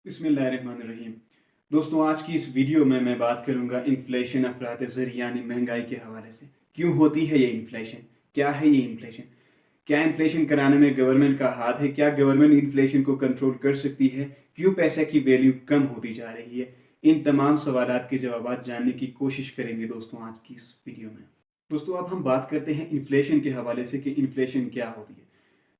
बिस्मिल्लाहिर्रहमानिर्रहीम। दोस्तों, आज की इस वीडियो में मैं बात करूंगा इन्फ्लेशन अफरात ज़र यानी महंगाई के हवाले से। क्यों होती है ये इन्फ्लेशन? क्या है ये इन्फ्लेशन? क्या इन्फ्लेशन कराने में गवर्नमेंट का हाथ है? क्या गवर्नमेंट इन्फ्लेशन को कंट्रोल कर सकती है? क्यों पैसे की वैल्यू कम होती जा रही है? इन तमाम सवालात के जवाब जानने की कोशिश करेंगे दोस्तों आज की इस वीडियो में। दोस्तों, अब हम बात करते हैं इन्फ्लेशन के हवाले से कि इन्फ्लेशन क्या होती है।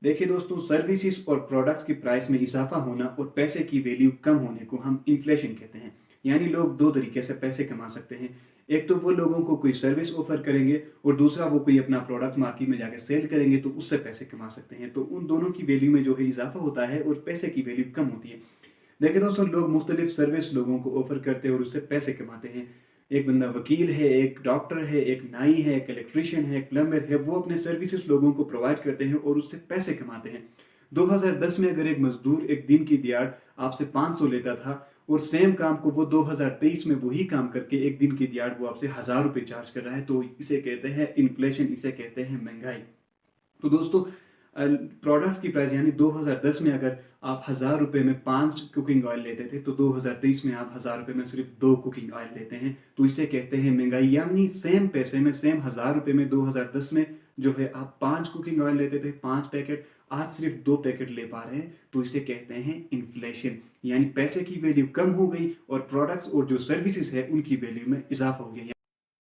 देखिए दोस्तों, सर्विसेज और प्रोडक्ट्स की प्राइस में इजाफा होना और पैसे की वैल्यू कम होने को हम इन्फ्लेशन कहते हैं। यानी लोग दो तरीके से पैसे कमा सकते हैं। एक तो वो लोगों को कोई सर्विस ऑफर करेंगे और दूसरा वो कोई अपना प्रोडक्ट मार्केट में जाकर सेल करेंगे तो उससे पैसे कमा सकते हैं। तो उन दोनों की वैल्यू में जो है इजाफा होता है और पैसे की वैल्यू कम होती है। देखिए दोस्तों, लोग मुख्तलिफ सर्विस लोगों को ऑफर करते हैं और उससे पैसे कमाते हैं। एक बंदा वकील है, एक डॉक्टर है, एक नाई है, एक इलेक्ट्रिशियन है, एक प्लम्बर है, वो अपने सर्विसेज लोगों को प्रोवाइड करते हैं और उससे पैसे कमाते हैं। 2010 में अगर एक मजदूर एक दिन की दिहाड़ आपसे 500 लेता था और सेम काम को वो 2023 में वही काम करके एक दिन की दिहाड़ वो आपसे 1000 रुपये चार्ज कर रहा है, तो इसे कहते हैं इन्फ्लेशन, इसे कहते हैं महंगाई। तो दोस्तों, प्रोडक्ट्स की प्राइस यानी 2010 में अगर आप 1000 रुपये में 5 कुकिंग ऑयल लेते थे तो 2023 में आप 1000 रुपये में सिर्फ 2 कुकिंग ऑयल लेते हैं। तो इसे कहते हैं महंगाई। यानी सेम पैसे में, सेम 1000 रुपये में 2010 में जो है आप 5 कुकिंग ऑयल लेते थे, 5 पैकेट, आज सिर्फ 2 पैकेट ले पा रहे हैं। तो इसे कहते हैं इन्फ्लेशन। यानी पैसे की वैल्यू कम हो गई और प्रोडक्ट्स और जो सर्विसेज है उनकी वैल्यू में इजाफा हो गया।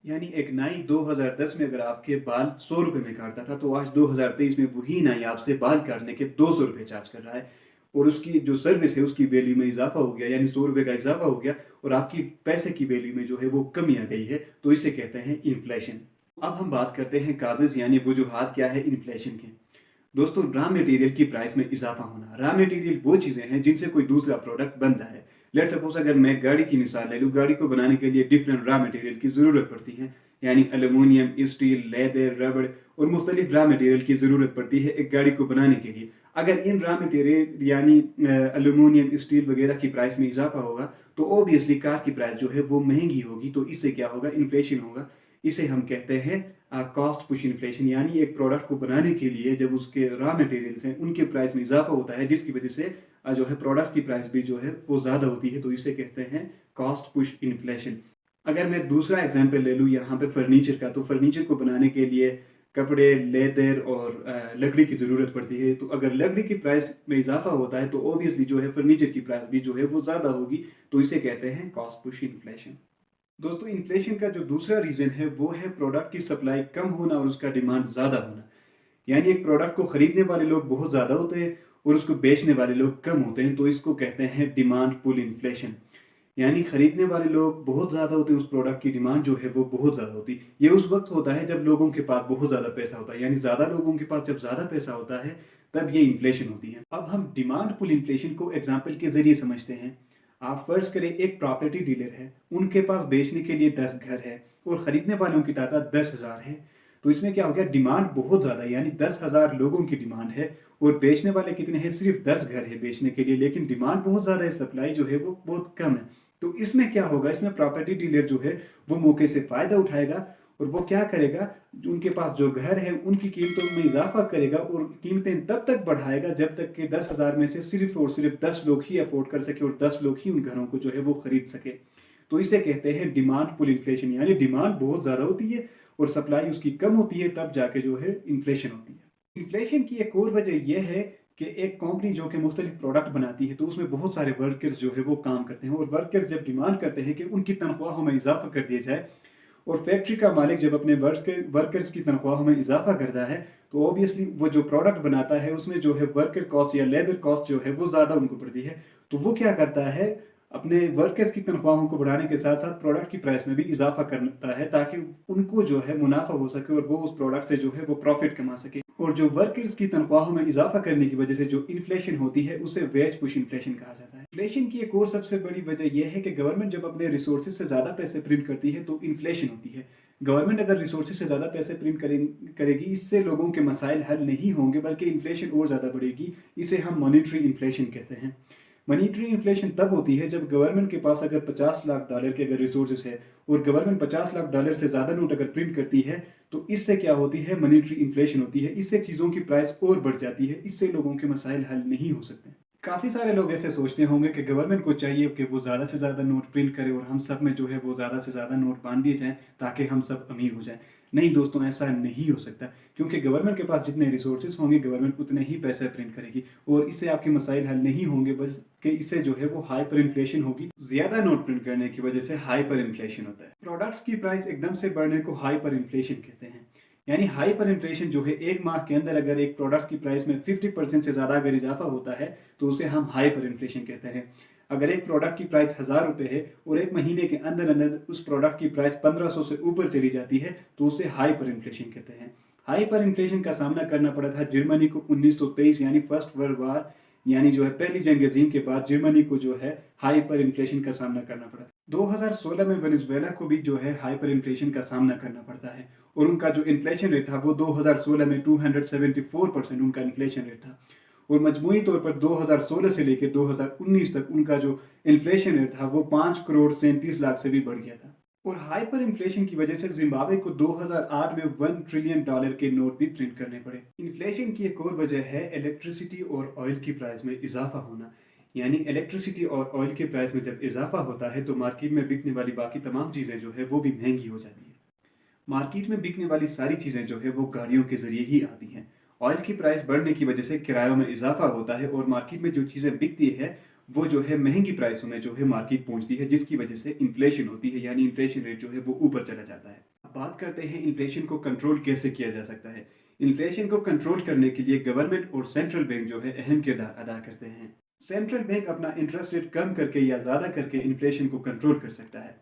यानी एक नाई 2010 में अगर आपके बाल 100 रुपये में काटता था तो आज 2023 में वही नाई आपसे बाल काटने के 200 रुपये चार्ज कर रहा है। और उसकी जो सर्विस है उसकी वैल्यू में इजाफा हो गया, यानी 100 रुपये का इजाफा हो गया और आपकी पैसे की वैल्यू में जो है वो कमी आ गई है। तो इसे कहते हैं इन्फ्लेशन। अब हम बात करते हैं काजेज यानी वजूहात क्या है इन्फ्लेशन के। दोस्तों, रॉ मटेरियल की प्राइस में इजाफा होना। रॉ मटेरियल वो चीज़ें हैं जिनसे कोई दूसरा प्रोडक्ट बनता है। लेट सपोज अगर मैं गाड़ी की मिसाल ले लूँ, गाड़ी को बनाने के लिए डिफरेंट रॉ मटेरियल की ज़रूरत पड़ती है। यानी एलुमिनियम, स्टील, लेदर, रबड़ और मुख्तलिफ रॉ मटेरियल की ज़रूरत पड़ती है एक गाड़ी को बनाने के लिए। अगर इन रॉ मटेरियल यानी एलुमिनियम, स्टील वगैरह की प्राइस में इजाफा होगा तो ओबियसली कार की प्राइस जो है वो महंगी होगी। तो इससे क्या होगा? इन्फ्लेशन होगा। इसे हम कहते हैं कॉस्ट पुश इन्फ्लेशन। यानी एक प्रोडक्ट को बनाने के लिए जब उसके रॉ मटेरियल्स हैं उनके प्राइस में इजाफा होता है जिसकी वजह से जो है प्रोडक्ट्स की प्राइस भी जो है वो ज़्यादा होती है। तो इसे कहते हैं कॉस्ट पुश इन्फ्लेशन। अगर मैं दूसरा एग्जांपल ले लूँ यहाँ पे फर्नीचर का, तो फर्नीचर को बनाने के लिए कपड़े, लेदर और लकड़ी की ज़रूरत पड़ती है। तो अगर लकड़ी की प्राइस में इजाफा होता है तो ओबियसली जो है फर्नीचर की प्राइस भी जो है वो ज़्यादा होगी। तो इसे कहते हैं कॉस्ट पुश इन्फ्लेशन। दोस्तों, इन्फ्लेशन का जो दूसरा रीज़न है वो है प्रोडक्ट की सप्लाई कम होना और उसका डिमांड ज़्यादा होना। यानी एक प्रोडक्ट को खरीदने वाले लोग बहुत ज़्यादा होते हैं और उसको बेचने वाले लोग कम होते हैं। तो इसको कहते हैं डिमांड पुल इन्फ्लेशन। यानी खरीदने वाले लोग बहुत ज़्यादा होते हैं, उस प्रोडक्ट की डिमांड जो है वो बहुत ज़्यादा होती है। ये उस वक्त होता है जब लोगों के पास बहुत ज़्यादा पैसा होता है। यानी ज़्यादा लोगों के पास जब ज़्यादा पैसा होता है तब ये इन्फ्लेशन होती है। अब हम डिमांड पुल इन्फ्लेशन को एग्जाम्पल के ज़रिए समझते हैं। आप फर्ज करें एक प्रॉपर्टी डीलर है, उनके पास बेचने के लिए 10 घर है और खरीदने वालों की तादाद 10,000 है। तो इसमें क्या हो गया? डिमांड बहुत ज़्यादा है, यानी 10,000 लोगों की डिमांड है और बेचने वाले कितने हैं? सिर्फ 10 घर है बेचने के लिए, लेकिन डिमांड बहुत ज़्यादा है, सप्लाई जो है वो बहुत कम है। तो इसमें क्या होगा? इसमें प्रॉपर्टी डीलर जो है वो मौके से फ़ायदा उठाएगा और वो क्या करेगा? उनके पास जो घर है उनकी कीमतों में इजाफा करेगा और कीमतें तब तक बढ़ाएगा जब तक कि 10,000 में से सिर्फ और सिर्फ 10 लोग ही अफोर्ड कर सके और 10 लोग ही उन घरों को जो है वो खरीद सके। तो इसे कहते हैं डिमांड पुल इन्फ्लेशन। यानी डिमांड बहुत ज़्यादा होती है और सप्लाई उसकी कम होती है, तब जाके जो है इन्फ्लेशन होती है। इन्फ्लेशन की एक और वजह यह है कि एक कंपनी जो कि मुख्तलिफ प्रोडक्ट बनाती है तो उसमें बहुत सारे वर्कर्स जो है वो काम करते हैं और वर्कर्स जब डिमांड करते हैं कि उनकी तनख्वाहों में इजाफा कर दिया जाए और फैक्ट्री का मालिक जब अपने वर्कर्स की तनख्वाहों में इजाफा करता है तो ऑब्वियसली वो जो प्रोडक्ट बनाता है उसमें जो है वर्कर कॉस्ट या लेबर कॉस्ट जो है वो ज़्यादा उनको पड़ती है। तो वो क्या करता है? अपने वर्कर्स की तनख्वाहों को बढ़ाने के साथ साथ प्रोडक्ट की प्राइस में भी इजाफा करता है ताकि उनको जो है मुनाफा हो सके और वो उस प्रोडक्ट से जो है वो प्रॉफिट कमा सके। और जो वर्कर्स की तनख्वाहों में इजाफा करने की वजह से जो इन्फ्लेशन होती है उसे वेज पुश इन्फ्लेशन कहा जाता है। इन्फ्लेशन की एक और सबसे बड़ी वजह यह है कि गवर्नमेंट जब अपने रिसोर्सेज से ज़्यादा पैसे प्रिंट करती है तो इन्फ्लेशन होती है। गवर्नमेंट अगर रिसोर्सेज से ज़्यादा पैसे प्रिंट करेगी, इससे लोगों के मसाइल हल नहीं होंगे बल्कि इन्फ्लेशन और ज़्यादा बढ़ेगी। इसे हम मॉनिटरी इन्फ्लेशन कहते हैं। मॉनिटरी इन्फ्लेशन तब होती है जब गवर्नमेंट के पास अगर 50 लाख डॉलर के अगर रिसोर्सेज है और गवर्नमेंट 50 लाख डॉलर से ज़्यादा नोट अगर प्रिंट करती है तो इससे क्या होती है? मॉनिटरी इन्फ्लेशन होती है। इससे चीज़ों की प्राइस और बढ़ जाती है, इससे लोगों के मसाइल हल नहीं हो सकते। काफ़ी सारे लोग ऐसे सोचते होंगे कि गवर्नमेंट को चाहिए कि वो ज़्यादा से ज़्यादा नोट प्रिंट करे और हम सब में जो है वो ज़्यादा से ज़्यादा नोट बाँट दिए जाएँ ताकि हम सब अमीर हो जाएँ। नहीं दोस्तों, ऐसा नहीं हो सकता, क्योंकि गवर्नमेंट के पास जितने रिसोर्सेज़ होंगे गवर्नमेंट उतने ही पैसे प्रिंट करेगी और इससे आपके मसाइल हल नहीं होंगे, बस कि इससे जो है वो हाइपर इन्फ्लेशन होगी। ज़्यादा नोट प्रिंट करने की वजह से हाइपर इन्फ्लेशन होता है। प्रोडक्ट्स की प्राइस एकदम से बढ़ने को हाइपर इन्फ्लेशन कहते हैं। यानी हाइपर इन्फ्लेशन जो है, एक माह के अंदर अगर एक प्रोडक्ट की प्राइस में 50% से ज़्यादा अगर इजाफा होता है तो उसे हम हाइपर इन्फ्लेशन कहते हैं। अगर एक प्रोडक्ट की प्राइस 1000 रुपये है और एक महीने के अंदर अंदर उस प्रोडक्ट की प्राइस 1500 से ऊपर चली जाती है तो उसे हाइपर इन्फ्लेशन कहते हैं। हाइपर इन्फ्लेशन का सामना करना पड़ा था जर्मनी को 1923 यानी फर्स्ट वर्ल्ड वार, यानी जो है पहली जंग अजीम के बाद जर्मनी को जो है हाइपर इन्फ्लेशन का सामना करना पड़ा। 2016 में वेनेजुएला को भी जो है हाइपर इन्फ्लेशन का सामना करना पड़ता है और उनका जो इन्फ्लेशन रेट था वो 2016 में 274% उनका इन्फ्लेशन रेट था और मजमूई तौर पर 2016 से लेकर 2019 तक उनका जो इन्फ्लेशन रेट था वो 5 करोड़ 37 लाख से भी बढ़ गया था। और हाइपर इन्फ्लेशन की वजह से जिम्बाब्वे को 2008 में $1 ट्रिलियन के नोट भी प्रिंट करने पड़े। इन्फ्लेशन की एक और वजह है इलेक्ट्रिसिटी और ऑयल की प्राइस में इजाफा होना। यानी इलेक्ट्रिसिटी और ऑयल के प्राइस में जब इजाफा होता है तो मार्केट में बिकने वाली बाकी तमाम चीज़ें जो है वो भी महंगी हो जाती है। मार्केट में बिकने वाली सारी चीज़ें जो है वो गाड़ियों के ज़रिए ही आती हैं। ऑयल की प्राइस बढ़ने की वजह से किरायों में इजाफा होता है और मार्केट में जो चीज़ें बिकती है वो जो है महंगी प्राइसों में जो है मार्केट पहुंचती है, जिसकी वजह से इन्फ्लेशन होती है, यानी इन्फ्लेशन रेट जो है वो ऊपर चला जाता है। अब बात करते हैं इन्फ्लेशन को कंट्रोल कैसे किया जा सकता है। इन्फ्लेशन को कंट्रोल करने के लिए गवर्नमेंट और सेंट्रल बैंक जो है अहम किरदार अदा करते हैं। सेंट्रल बैंक अपना इंटरेस्ट रेट कम करके या ज़्यादा करके इन्फ्लेशन को कंट्रोल कर सकता है।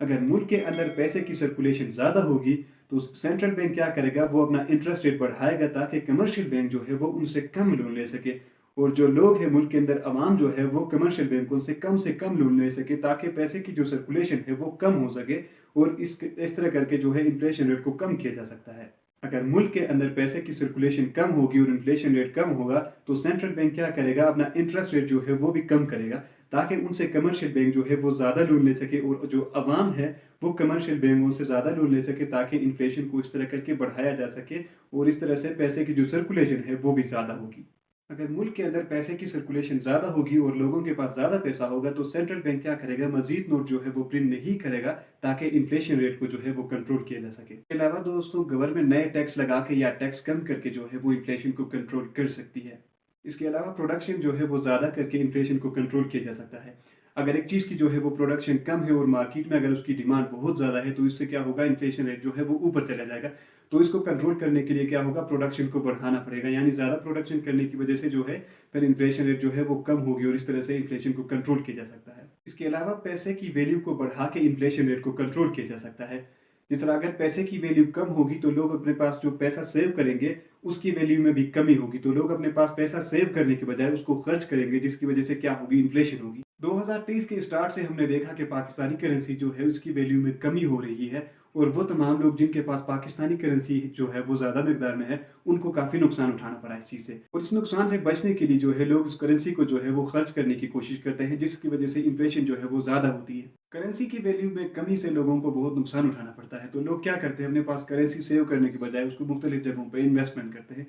अगर मुल्क के अंदर पैसे की सर्कुलेशन ज़्यादा होगी तो सेंट्रल बैंक क्या करेगा, वो अपना इंटरेस्ट रेट बढ़ाएगा ताकि कमर्शियल बैंक जो है वो उनसे कम लोन ले सके और जो लोग हैं मुल्क के अंदर आवाम जो है वो कमर्शियल बैंकों से कम लोन ले सके ताकि पैसे की जो सर्कुलेशन है वो कम हो सके और इस तरह करके जो है इन्फ्लेशन रेट को कम किया जा सकता है। अगर मुल्क के अंदर पैसे की सर्कुलेशन कम होगी और इन्फ्लेशन रेट कम होगा तो सेंट्रल बैंक क्या करेगा, अपना इंटरेस्ट रेट जो है वो भी कम करेगा ताकि उनसे कमर्शियल बैंक जो है वो ज़्यादा लोन ले सके और जो आवाम है वो कमर्शियल बैंकों से ज़्यादा लोन ले सके ताकि इन्फ्लेशन को इस तरह करके बढ़ाया जा सके और इस तरह से पैसे की जो सर्कुलेशन है वो भी ज़्यादा होगी। अगर मुल्क के अंदर पैसे की सर्कुलेशन ज़्यादा होगी और लोगों के पास ज़्यादा पैसा होगा तो सेंट्रल बैंक क्या करेगा, मजीद नोट जो है वो प्रिंट नहीं करेगा ताकि इन्फ्लेशन रेट को जो है वो कंट्रोल किया जा सके। इसके अलावा दोस्तों गवर्नमेंट नए टैक्स लगा के या टैक्स कम करके जो है वो इन्फ्लेशन को कंट्रोल कर सकती है। इसके अलावा प्रोडक्शन जो है वो ज़्यादा करके इन्फ्लेशन को कंट्रोल किया जा सकता है। अगर एक चीज़ की जो है वो प्रोडक्शन कम है और मार्केट में अगर उसकी डिमांड बहुत ज़्यादा है तो इससे क्या होगा, इन्फ्लेशन रेट जो है वो ऊपर चला जाएगा। तो इसको कंट्रोल करने के लिए क्या होगा, प्रोडक्शन को बढ़ाना पड़ेगा, यानी ज़्यादा प्रोडक्शन करने की वजह से जो है फिर इन्फ्लेशन रेट जो है वो कम होगी और इस तरह से इन्फ्लेशन को कंट्रोल किया जा सकता है। इसके अलावा पैसे की वैल्यू को बढ़ा के इन्फ्लेशन रेट को कंट्रोल किया जा सकता है। जिस तरह अगर पैसे की वैल्यू कम होगी तो लोग अपने पास जो पैसा सेव करेंगे उसकी वैल्यू में भी कमी होगी, तो लोग अपने पास पैसा सेव करने के बजाय उसको खर्च करेंगे, जिसकी वजह से क्या होगी, इन्फ्लेशन होगी। 2023 के स्टार्ट से हमने देखा कि पाकिस्तानी करेंसी जो है उसकी वैल्यू में कमी हो रही है और वो तमाम लोग जिनके पास पाकिस्तानी करेंसी जो है वो ज़्यादा मिकदार में है उनको काफ़ी नुकसान उठाना पड़ा इस चीज़ से। और इस नुकसान से बचने के लिए जो है लोग उस करेंसी को जो है वो खर्च करने की कोशिश करते हैं, जिसकी वजह से इन्फ्लेशन जो है वो ज़्यादा होती है। करेंसी की वैल्यू में कमी से लोगों को बहुत नुकसान उठाना पड़ता है, तो लोग क्या करते हैं, अपने पास करेंसी सेव करने के बजाय उसको मुख्तलिफ जगहों पर इन्वेस्टमेंट करते हैं।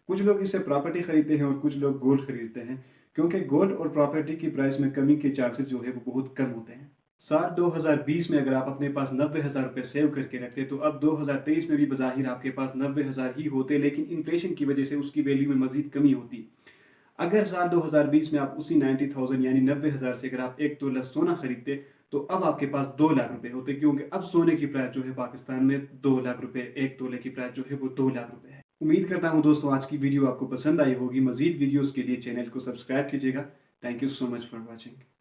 कुछ लोग इससे प्रॉपर्टी खरीदते हैं और कुछ लोग गोल्ड खरीदते हैं, क्योंकि गोल्ड और प्रॉपर्टी की प्राइस में कमी के चांसेस जो है वो बहुत कम होते हैं। साल 2020 में अगर आप अपने पास 90,000 रुपये सेव करके रखते तो अब 2023 में भी बज़ाहिर आपके पास 90,000 ही होते, लेकिन इन्फ्लेशन की वजह से उसकी वैल्यू में मजीद कमी होती। अगर साल 2020 में आप उसी 90,000 यानी 90,000 से अगर आप 1 तोला सोना खरीदते तो अब आपके पास 2 लाख रुपए होते, क्योंकि अब सोने की प्राइस जो है पाकिस्तान में 2 लाख रुपए, 1 तोले की प्राइस जो है वो 2 लाख रुपए है। उम्मीद करता हूँ दोस्तों आज की वीडियो आपको पसंद आई होगी। मजीद वीडियोस के लिए चैनल को सब्सक्राइब कीजिएगा। Thank you so much for watching.